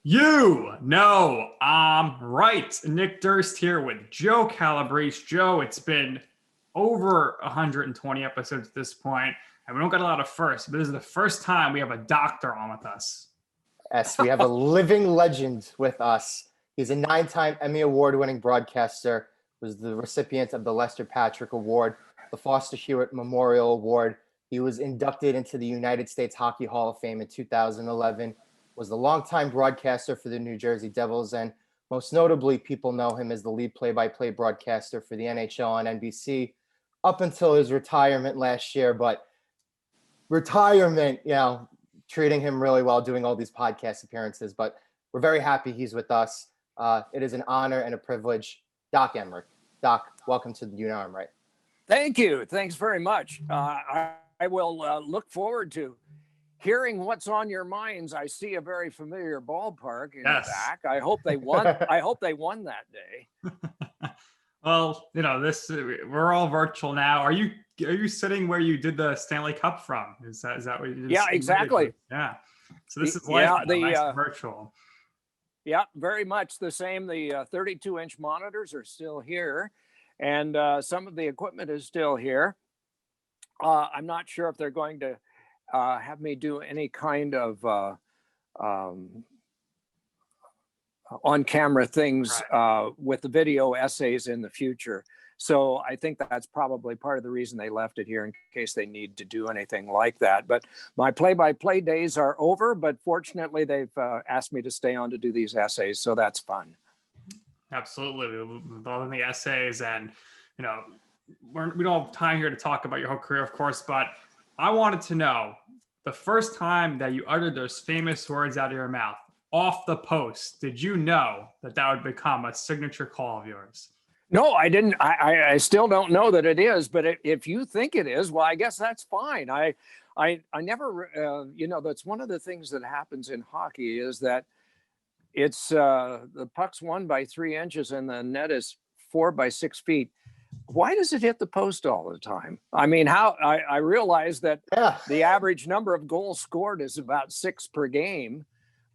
You know, I'm right. Nick Durst here with Joe Calabrese. Joe, it's been over 120 episodes at this point, and we don't got a lot of firsts, but this is the first time we have a doctor on with us. Yes, we have a living legend with us. He's a 9-time Emmy Award-winning broadcaster, was the recipient of the Lester Patrick Award, the Foster Hewitt Memorial Award. He was inducted into the United States Hockey Hall of Fame in 2011, was the longtime broadcaster for the New Jersey Devils, and most notably, people know him as the lead play-by-play broadcaster for the NHL on NBC up until his retirement last year. But retirement, treating him really well, doing all these podcast appearances. But we're very happy he's with us. It is an honor and a privilege. Doc Emrick. Doc, welcome to the You Know I'm Right. Thank you. Thanks very much. I will look forward to hearing what's on your minds. I see a very familiar ballpark in the back. I hope they won. I hope they won that day. Well, we're all virtual now. Are you sitting where you did the Stanley Cup from? Is that what you did? Yeah, exactly. Yeah. So this is life now, nice virtual. Yeah, very much the same. The 32-inch monitors are still here, and some of the equipment is still here. I'm not sure if they're going to have me do any kind of on-camera things with the video essays in the future. So I think that's probably part of the reason they left it here in case they need to do anything like that. But my play-by-play days are over, but fortunately they've asked me to stay on to do these essays, so that's fun. Absolutely. With all the essays, and we don't have time here to talk about your whole career, of course, but I wanted to know the first time that you uttered those famous words out of your mouth, off the post. Did you know that would become a signature call of yours? No, I didn't. I still don't know that it is, but if you think it is, well, I guess that's fine. I never, that's one of the things that happens in hockey is that it's the puck's won by 3 inches and the net is 4 by 6 feet. Why does it hit the post all the time? I mean, I realize that the average number of goals scored is about 6 per game,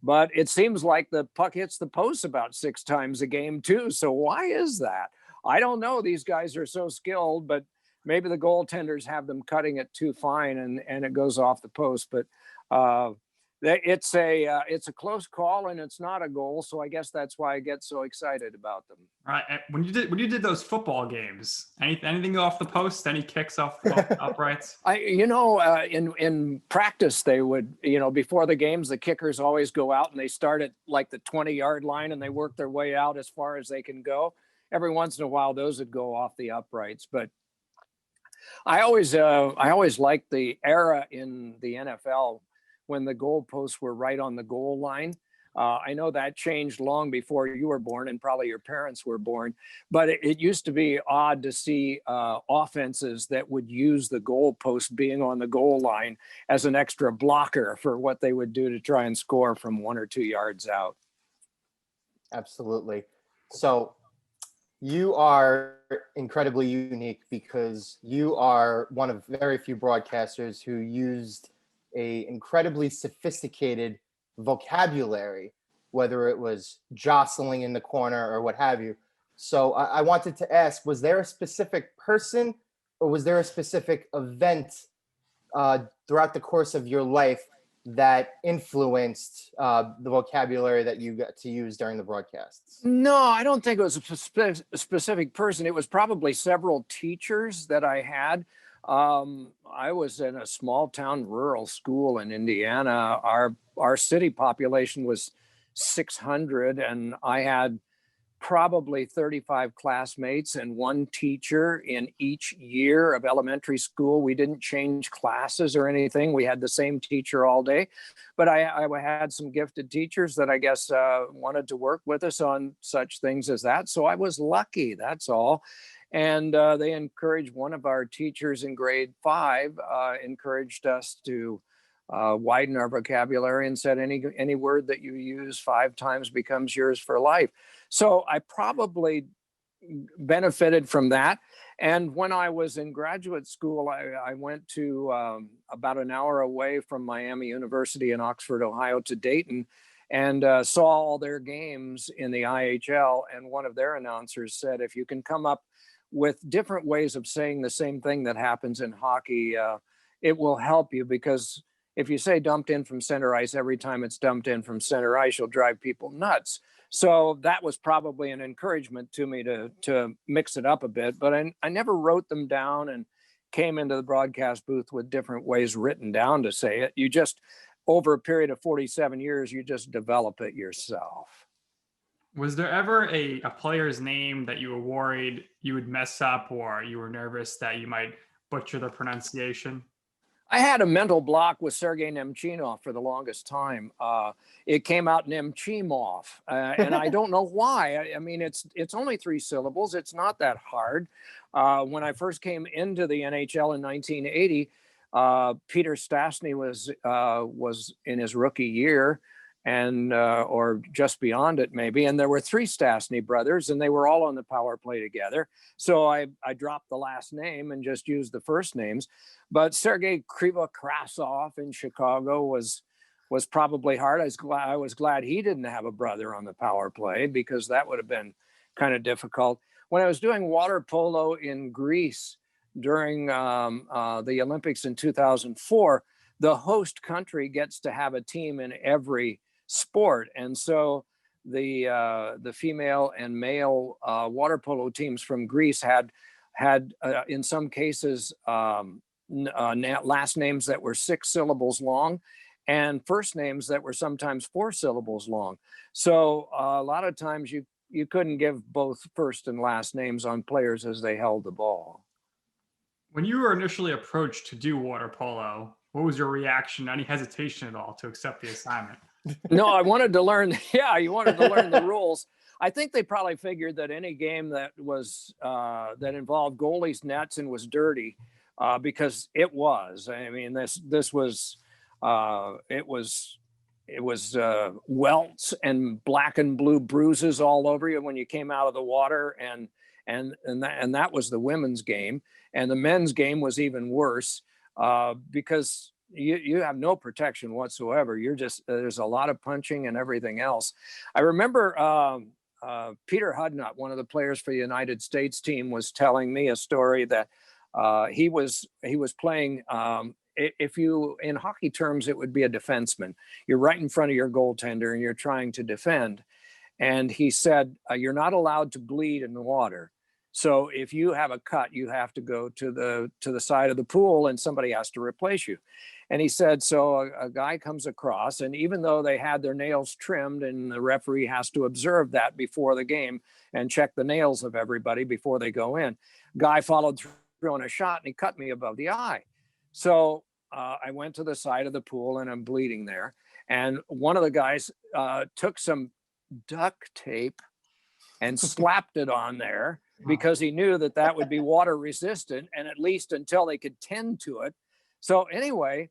but it seems like the puck hits the post about 6 times a game too. So why is that? I don't know. These guys are so skilled, but maybe the goaltenders have them cutting it too fine and it goes off the post. But it's a close call and it's not a goal. So I guess that's why I get so excited about them. Right. When you did those football games, anything go off the post? Any kicks off the uprights? In practice, they would, before the games, the kickers always go out and they start at like the 20-yard line and they work their way out as far as they can go. Every once in a while, those would go off the uprights. But I always liked the era in the NFL when the goalposts were right on the goal line. I know that changed long before you were born and probably your parents were born, but it used to be odd to see offenses that would use the goalpost being on the goal line as an extra blocker for what they would do to try and score from 1 or 2 yards out. Absolutely. So you are incredibly unique because you are one of very few broadcasters who used a incredibly sophisticated vocabulary, whether it was jostling in the corner or what have you. So I wanted to ask, was there a specific person or was there a specific event throughout the course of your life that influenced the vocabulary that you got to use during the broadcasts? No, I don't think it was a specific person. It was probably several teachers that I had. I was in a small town rural school in Indiana. Our city population was 600, and I had probably 35 classmates and 1 teacher in each year of elementary school. We didn't change classes or anything. We had the same teacher all day, but I had some gifted teachers that I guess wanted to work with us on such things as that. So I was lucky, that's all. And they encouraged, one of our teachers in grade 5 encouraged us to widen our vocabulary and said any word that you use 5 times becomes yours for life. So I probably benefited from that. And when I was in graduate school, I went to about an hour away from Miami University in Oxford, Ohio, to Dayton. and saw all their games in the IHL. And one of their announcers said, if you can come up with different ways of saying the same thing that happens in hockey, it will help you, because if you say dumped in from center ice every time it's dumped in from center ice, you'll drive people nuts. So that was probably an encouragement to me to mix it up a bit, but I never wrote them down and came into the broadcast booth with different ways written down to say it. You just, over a period of 47 years, you just develop it yourself. Was there ever a player's name that you were worried you would mess up, or you were nervous that you might butcher the pronunciation? I had a mental block with Sergei Nemchinov for the longest time. It came out Nemchimov, and I don't know why. I mean, it's only 3 syllables. It's not that hard. When I first came into the NHL in 1980, Peter Stastny was in his rookie year, and or just beyond it maybe. And there were 3 Stastny brothers, and they were all on the power play together. So I dropped the last name and just used the first names. But Sergei Krivokrasov in Chicago was probably hard. I was glad he didn't have a brother on the power play, because that would have been kind of difficult. When I was doing water polo in Greece during the Olympics in 2004, the host country gets to have a team in every sport. And so the female and male water polo teams from Greece had in some cases last names that were 6 syllables long, and first names that were sometimes 4 syllables long. So a lot of times you couldn't give both first and last names on players as they held the ball. When you were initially approached to do water polo, what was your reaction? Any hesitation at all to accept the assignment? No, I wanted to learn. Yeah, you wanted to learn the rules. I think they probably figured that any game that was that involved goalies, nets, and was dirty, because it was. I mean, this was it was welts and black and blue bruises all over you when you came out of the water, and that was the women's game, and the men's game was even worse, because you have no protection whatsoever. You're just, there's a lot of punching and everything else. I remember Peter Hudnut, one of the players for the United States team, was telling me a story that he was playing. If you, in hockey terms, it would be a defenseman. You're right in front of your goaltender and you're trying to defend. And he said, you're not allowed to bleed in the water. So if you have a cut, you have to go to the side of the pool and somebody has to replace you. And he said, so a guy comes across, and even though they had their nails trimmed, and the referee has to observe that before the game and check the nails of everybody before they go in, guy followed through on a shot and he cut me above the eye. So I went to the side of the pool and I'm bleeding there. And one of the guys took some duct tape and slapped it on there, because he knew that would be water resistant, and at least until they could tend to it. So anyway,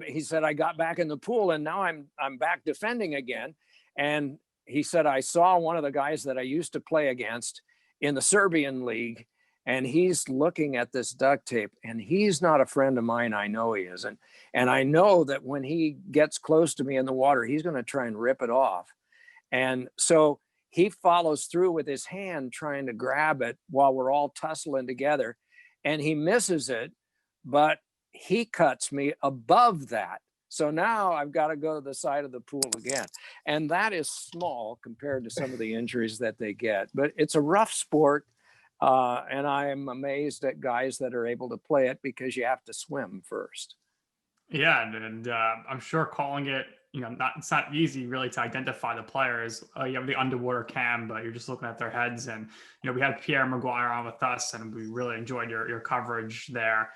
he said, I got back in the pool and now I'm back defending again. And he said, I saw one of the guys that I used to play against in the Serbian league, and he's looking at this duct tape, and he's not a friend of mine. I know he isn't. And I know that when he gets close to me in the water, he's going to try and rip it off. And so he follows through with his hand trying to grab it while we're all tussling together, and he misses it, but he cuts me above that. So now I've got to go to the side of the pool again. And that is small compared to some of the injuries that they get, but it's a rough sport. And I am amazed at guys that are able to play it, because you have to swim first. Yeah, and I'm sure calling it, it's not easy really to identify the players. You have the underwater cam, but you're just looking at their heads. And we had Pierre Maguire on with us, and we really enjoyed your coverage there.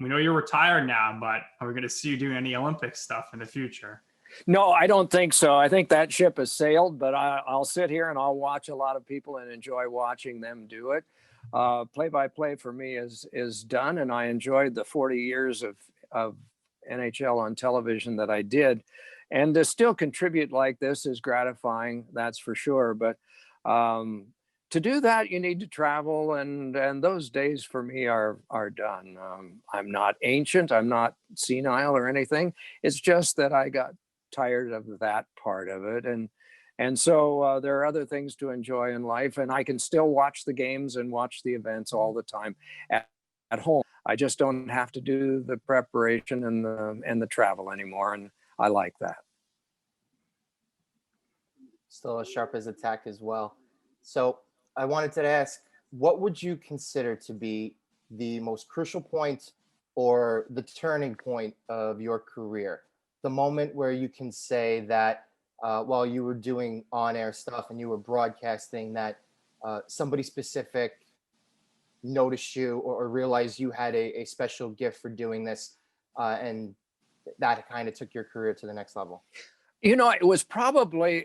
We know you're retired now, but are we going to see you doing any Olympic stuff in the future? No, I don't think so. I think that ship has sailed, but I'll sit here and I'll watch a lot of people and enjoy watching them do it. Play-by-play for me is done, and I enjoyed the 40 years of NHL on television that I did. And to still contribute like this is gratifying, that's for sure. But to do that, you need to travel, and those days for me are done. I'm not ancient, I'm not senile or anything. It's just that I got tired of that part of it. And so there are other things to enjoy in life, and I can still watch the games and watch the events all the time at home. I just don't have to do the preparation and the travel anymore, and I like that. Still as sharp as a tack as well. So I wanted to ask, what would you consider to be the most crucial point or the turning point of your career? The moment where you can say that while you were doing on-air stuff and you were broadcasting, that somebody specific noticed you or realized you had a special gift for doing this, and that kind of took your career to the next level? You know, it was probably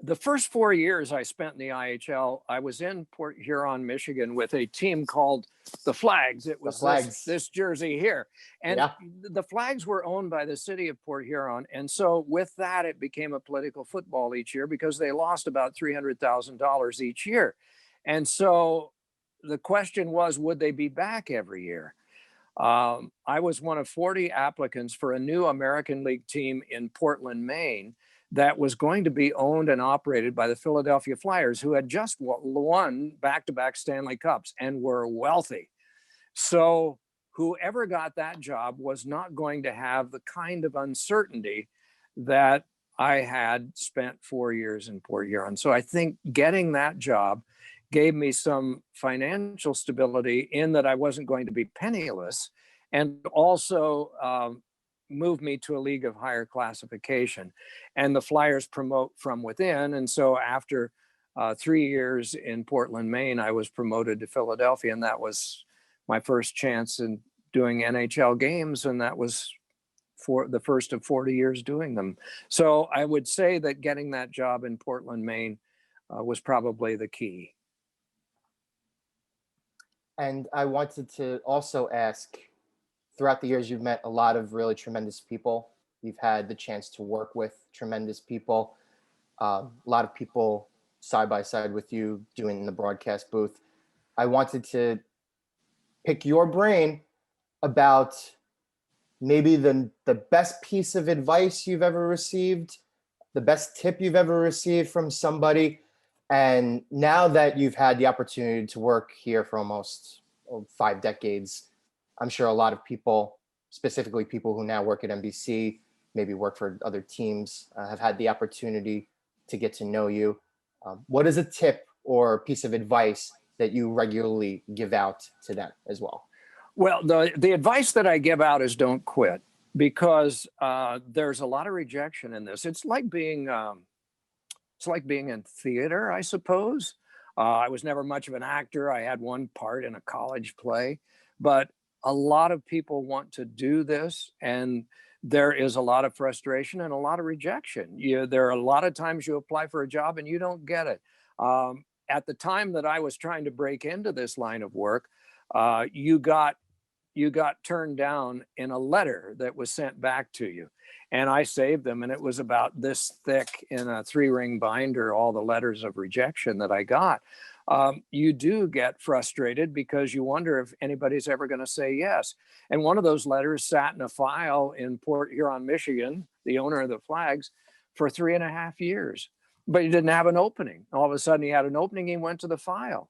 the first 4 years I spent in the IHL. I was in Port Huron, Michigan, with a team called the Flags. It was this jersey here. And the Flags were owned by the city of Port Huron. And so with that, it became a political football each year because they lost about $300,000 each year. And so the question was, would they be back every year? I was one of 40 applicants for a new American League team in Portland, Maine, that was going to be owned and operated by the Philadelphia Flyers, who had just won back-to-back Stanley Cups and were wealthy. So whoever got that job was not going to have the kind of uncertainty that I had spent 4 years in Port Huron. So I think getting that job gave me some financial stability in that I wasn't going to be penniless, and also moved me to a league of higher classification. And the Flyers promote from within. And so after 3 years in Portland, Maine, I was promoted to Philadelphia, and that was my first chance in doing NHL games. And that was for the first of 40 years doing them. So I would say that getting that job in Portland, Maine was probably the key. And I wanted to also ask, throughout the years, you've met a lot of really tremendous people. You've had the chance to work with tremendous people. A lot of people side by side with you doing the broadcast booth. I wanted to pick your brain about maybe the best piece of advice you've ever received, the best tip you've ever received from somebody. And now that you've had the opportunity to work here for almost 5 decades, I'm sure a lot of people, specifically people who now work at NBC, maybe work for other teams, have had the opportunity to get to know you. What is a tip or piece of advice that you regularly give out to them as well? Well, the advice that I give out is don't quit, because there's a lot of rejection in this. It's like being in theater, I suppose. I was never much of an actor. I had one part in a college play, but a lot of people want to do this, and there is a lot of frustration and a lot of rejection. There are a lot of times you apply for a job and you don't get it. At the time that I was trying to break into this line of work, you got turned down in a letter that was sent back to you. And I saved them, and it was about this thick in a 3-ring binder, all the letters of rejection that I got. You do get frustrated because you wonder if anybody's ever going to say yes. And one of those letters sat in a file in Port Huron, Michigan, the owner of the Flags, for 3.5 years. But he didn't have an opening. All of a sudden he had an opening, he went to the file.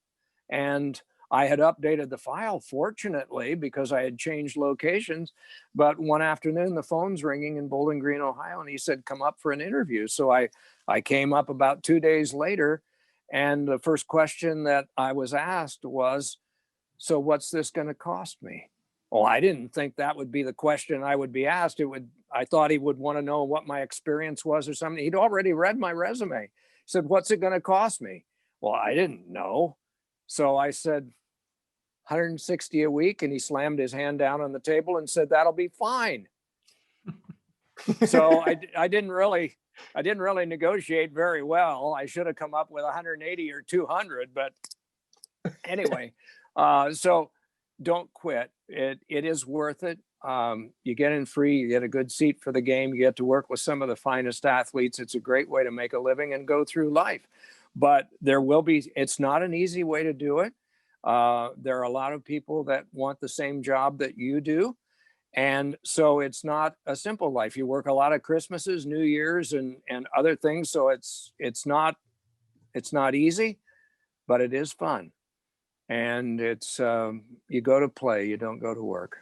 And I had updated the file, fortunately, because I had changed locations. But one afternoon, the phone's ringing in Bowling Green, Ohio, and he said, come up for an interview. So I came up about 2 days later, and the first question that I was asked was, so what's this going to cost me? Well, I didn't think that would be the question I would be asked. I thought he would want to know what my experience was or something. He'd already read my resume. He said, what's it going to cost me? Well, I didn't know. So I said, $160 a week, and he slammed his hand down on the table and said, that'll be fine. So I didn't really negotiate very well. I should have come up with 180 or 200, but anyway, so don't quit. It is worth it. You get in free, you get a good seat for the game, you get to work with some of the finest athletes. It's a great way to make a living and go through life. But it's not an easy way to do it. There are a lot of people that want the same job that you do. And so it's not a simple life. You work a lot of Christmases, New Year's, and other things. So it's not easy, but it is fun. And it's you go to play, you don't go to work.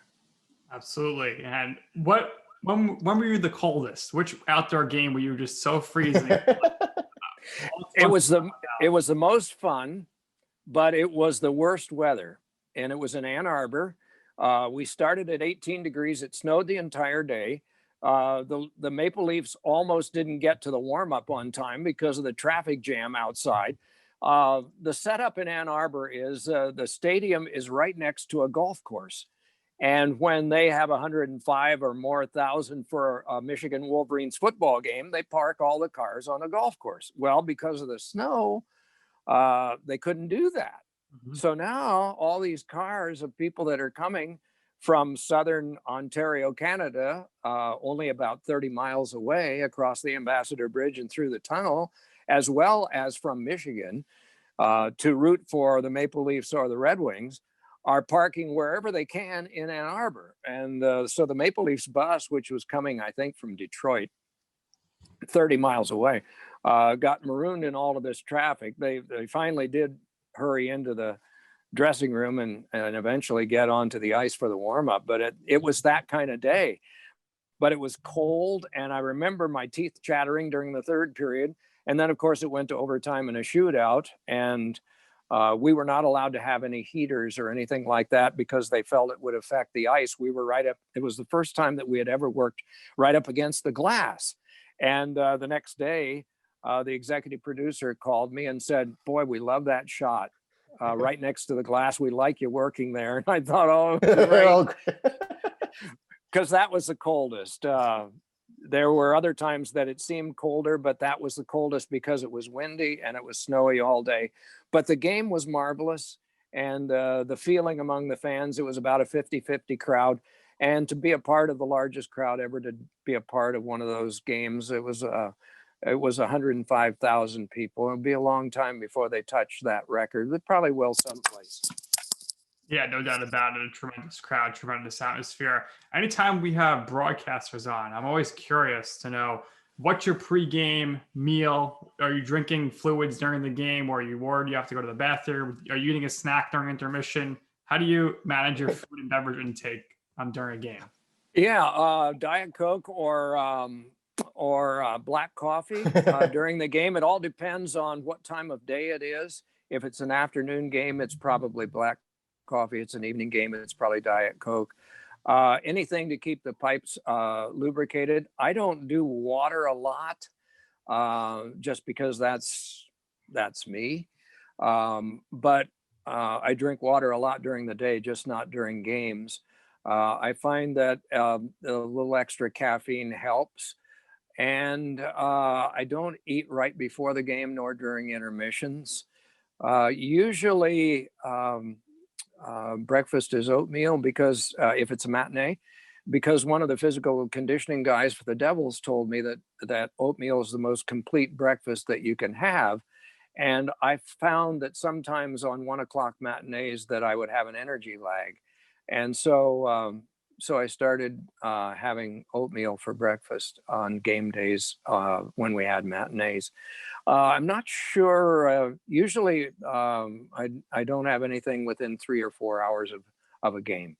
Absolutely. And when were you the coldest? Which outdoor game were you just so freezing? It was the most fun, but it was the worst weather, and it was in Ann Arbor. We started at 18 degrees. It snowed the entire day. The Maple Leafs almost didn't get to the warm-up on time because of the traffic jam outside. The setup in Ann Arbor is the stadium is right next to a golf course. And when they have 105 or more thousand for a Michigan Wolverines football game, they park all the cars on a golf course. Well, because of the snow, they couldn't do that. Mm-hmm. So now all these cars of people that are coming from southern Ontario, Canada, only about 30 miles away across the Ambassador Bridge and through the tunnel, as well as from Michigan, to root for the Maple Leafs or the Red Wings, are parking wherever they can in Ann Arbor. And so the Maple Leafs bus, which was coming, I think, from Detroit, 30 miles away, got marooned in all of this traffic. They finally did hurry into the dressing room and eventually get onto the ice for the warm-up. But it was that kind of day. But it was cold, and I remember my teeth chattering during the third period. And then, of course, it went to overtime and a shootout. And we were not allowed to have any heaters or anything like that because they felt it would affect the ice. We were right up. It was the first time that we had ever worked right up against the glass. And the next day, the executive producer called me and said, "Boy, we love that shot right next to the glass. We like you working there." And I thought, oh, great. Because that was the coldest. There were other times that it seemed colder, but that was the coldest because it was windy and it was snowy all day. But the game was marvelous. And the feeling among the fans, it was about a 50-50 crowd. And to be a part of the largest crowd ever to be a part of one of those games, it was 105,000 people. It'll be a long time before they touch that record. They probably will someplace. Yeah, no doubt about it. A tremendous crowd, tremendous atmosphere. Anytime we have broadcasters on, I'm always curious to know, what's your pregame meal? Are you drinking fluids during the game, or are you worried you have to go to the bathroom? Are you eating a snack during intermission? How do you manage your food and beverage intake during a game? Yeah, Diet Coke or black coffee during the game. It all depends on what time of day it is. If it's an afternoon game, it's probably black coffee. It's an evening game, it's probably Diet Coke. Anything to keep the pipes lubricated. I don't do water a lot, just because that's me. But I drink water a lot during the day, just not during games. I find that a little extra caffeine helps. And I don't eat right before the game nor during intermissions. Usually breakfast is oatmeal because if it's a matinee, because one of the physical conditioning guys for the Devils told me that oatmeal is the most complete breakfast that you can have. And I found that sometimes on 1 o'clock matinees that I would have an energy lag. And so I started having oatmeal for breakfast on game days when we had matinees. I'm not sure. Usually, I don't have anything within 3 or 4 hours of a game.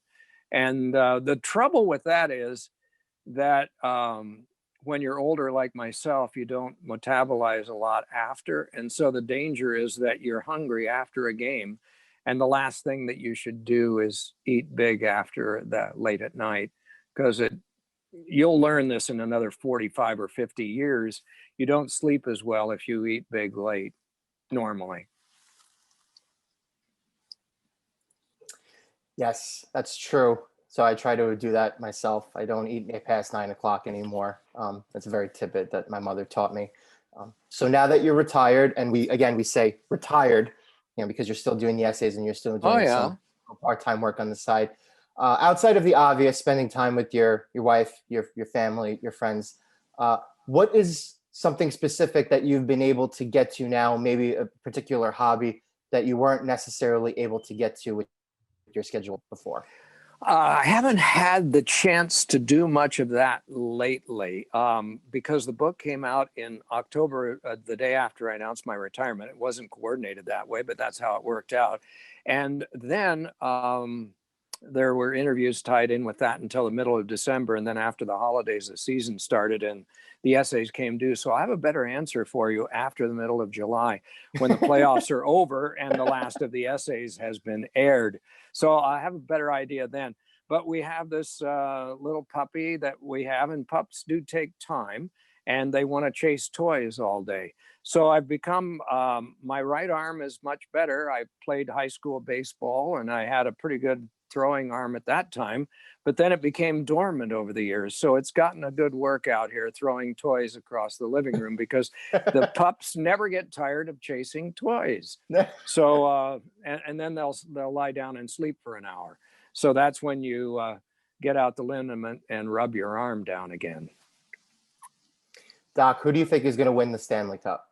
And the trouble with that is that when you're older like myself, you don't metabolize a lot after. And so the danger is that you're hungry after a game. And the last thing that you should do is eat big after that late at night, because you'll learn this in another 45 or 50 years. You don't sleep as well if you eat big late normally. Yes, that's true. So I try to do that myself. I don't eat past 9 o'clock anymore. That's a very tidbit that my mother taught me. So now that you're retired, and we say retired, because you're still doing the essays and you're still doing some part-time work on the side. Outside of the obvious, spending time with your wife, your family, your friends, what is something specific that you've been able to get to now, maybe a particular hobby that you weren't necessarily able to get to with your schedule before? I haven't had the chance to do much of that lately because the book came out in October, the day after I announced my retirement. It wasn't coordinated that way, but that's how it worked out. And then there were interviews tied in with that until the middle of December. And then after the holidays, the season started and the essays came due. So I have a better answer for you after the middle of July when the playoffs are over and the last of the essays has been aired. So I have a better idea then. But we have this little puppy that we have, and pups do take time and they want to chase toys all day. So I've become, my right arm is much better. I played high school baseball and I had a pretty good throwing arm at that time, but then it became dormant over the years. So it's gotten a good workout here throwing toys across the living room because the pups never get tired of chasing toys. So, and then they'll lie down and sleep for an hour. So that's when you get out the liniment and rub your arm down again. Doc, who do you think is going to win the Stanley Cup?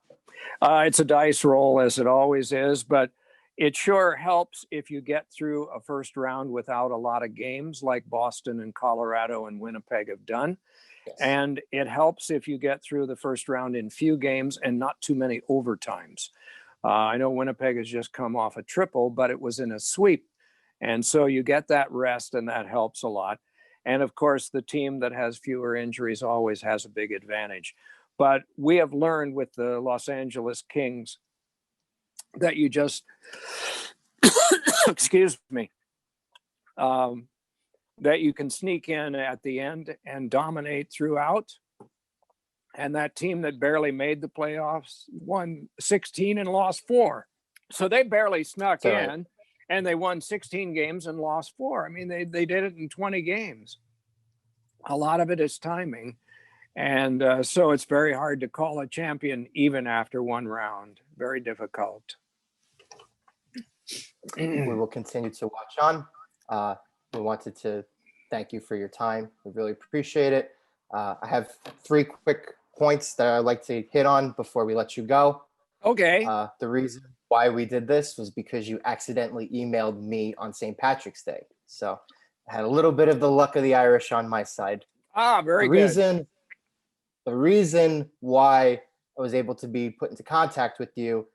It's a dice roll, as it always is, but it sure helps if you get through a first round without a lot of games like Boston and Colorado and Winnipeg have done. Yes. And it helps if you get through the first round in few games and not too many overtimes. I know Winnipeg has just come off a triple, but it was in a sweep. And so you get that rest and that helps a lot. And of course, the team that has fewer injuries always has a big advantage. But we have learned with the Los Angeles Kings that you just, excuse me, that you can sneak in at the end and dominate throughout. And that team that barely made the playoffs won 16 and lost 4. So they barely snuck in and they won 16 games and lost 4. I mean, they did it in 20 games. A lot of it is timing. And so it's very hard to call a champion even after one round. Very difficult. We will continue to watch on. We wanted to thank you for your time. We really appreciate it. I have 3 quick points that I'd like to hit on before we let you go. Okay. The reason why we did this was because you accidentally emailed me on St. Patrick's Day. So I had a little bit of the luck of the Irish on my side. Very good. The reason why I was able to be put into contact with you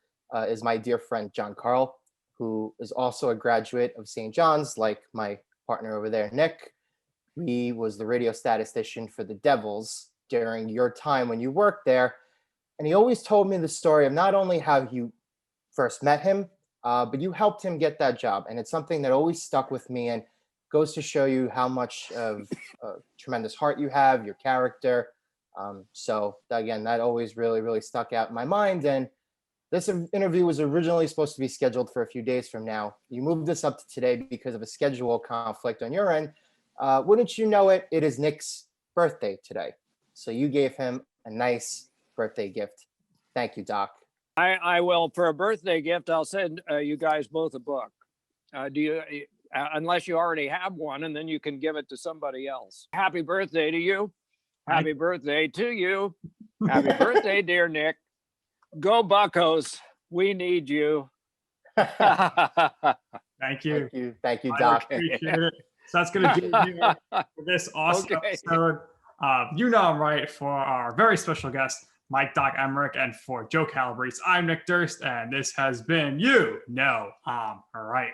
is my dear friend, John Carl, who is also a graduate of St. John's, like my partner over there, Nick. He was the radio statistician for the Devils during your time when you worked there. And he always told me the story of not only how you first met him, but you helped him get that job. And it's something that always stuck with me and goes to show you how much of a tremendous heart you have, your character. So again, that always really, really stuck out in my mind. And this interview was originally supposed to be scheduled for a few days from now. You moved this up to today because of a schedule conflict on your end. Wouldn't you know it, it is Nick's birthday today. So you gave him a nice birthday gift. Thank you, Doc. I will, for a birthday gift, I'll send you guys both a book. Unless you already have one, and then you can give it to somebody else. Happy birthday to you. Happy birthday to you. Happy birthday, dear Nick. Go Buccos. We need you. Thank you. Thank you, Doc. I appreciate it. So that's going to do it here for this awesome episode. You know I'm right, for our very special guest, Mike Doc Emrick, and for Joe Calabrese, I'm Nick Durst, and this has been You Know I'm Right.